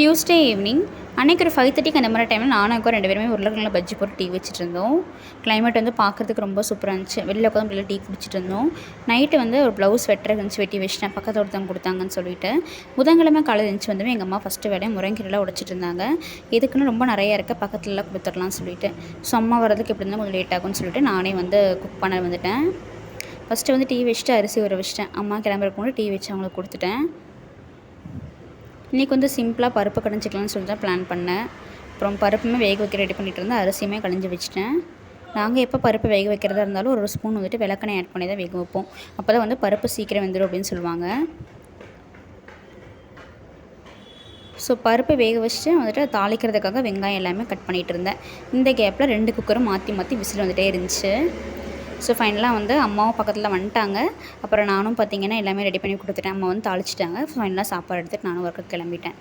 Tuesday evening அன்றைக்கி ஒரு 5:30 அந்த மாதிரி டைமில் நானும் அக்கா 2 பேருமே உருளைக்கிழங்குல பஜ்ஜி போட்டு டீ வச்சுட்டு இருந்தோம். கிளைமேட் வந்து பார்க்குறதுக்கு ரொம்ப சூப்பராக இருந்துச்சு. வெளியில் உட்காந்து வெளில டீ குடிச்சிட்டு இருந்தோம். நைட்டு வந்து ஒரு ப்ளவுஸ் வெட்டுற இருந்துச்சு, வெட்டி வச்சிட்டேன். பக்கத்தில் ஒருத்தவங்க கொடுத்தாங்கன்னு சொல்லிட்டு. புதன்கிழமை காலையில் எழுந்துச்சி வந்து எங்கள் அம்மா ஃபஸ்ட்டு வேலையை முருங்கைக்கீரைலாம் உடைச்சிட்டு இருந்தாங்க. எதுக்குன்னு ரொம்ப நிறையா இருக்க பக்கத்துலலாம் கொடுத்துடலாம்னு சொல்லிட்டு. ஸோ அம்மா வரதுக்கு எப்படி இருந்தாலும் கொஞ்சம் லேட் ஆகும்னு சொல்லிட்டு நானே வந்து குக் பண்ண வந்துட்டேன். ஃபஸ்ட்டு வந்து டீ வச்சுட்டு அரிசி ஊற வச்சிட்டேன். அம்மா கிளம்புறதுக்கு முன்னாடி டீ வச்சு அவங்களுக்கு கொடுத்துட்டேன். இன்றைக்கி வந்து சிம்பிளாக பருப்பு கடைஞ்சிக்கலாம்னு சொல்லி தான் பிளான் பண்ணேன். அப்புறம் பருப்புமே வேக வைக்க ரெடி பண்ணிகிட்டு இருந்தேன். அரிசியுமே கடைஞ்சி வச்சுட்டேன். நாங்கள் எப்போ பருப்பு வேக வைக்கிறதா இருந்தாலும் ஒரு ஸ்பூன் வந்துட்டு விளக்கெண்ணெய் ஆட் பண்ணி தான் வேக வைப்போம். அப்போ தான் வந்து பருப்பு சீக்கிரம் வெந்துடும் அப்படின்னு சொல்லுவாங்க. ஸோ பருப்பு வேக வச்சுட்டு வந்துட்டு தாளிக்கிறதுக்காக வெங்காயம் எல்லாமே கட் பண்ணிகிட்டு இருந்தேன். இந்த கேப்பில் 2 குக்கரும் மாற்றி மாற்றி விசில் வந்துகிட்டே இருந்துச்சு. ஸோ ஃபைனலாக வந்து அம்மாவும் பக்கத்தில் வந்துட்டாங்க. அப்புறம் நானும் பார்த்திங்கன்னா எல்லாமே ரெடி பண்ணி கொடுத்துட்டேன். அம்மா வந்து தாளிச்சிட்டாங்க. ஃபைனலாக சாப்பாடு எடுத்துகிட்டு நானும் ஒர்க்குக்கு கிளம்பிட்டேன்.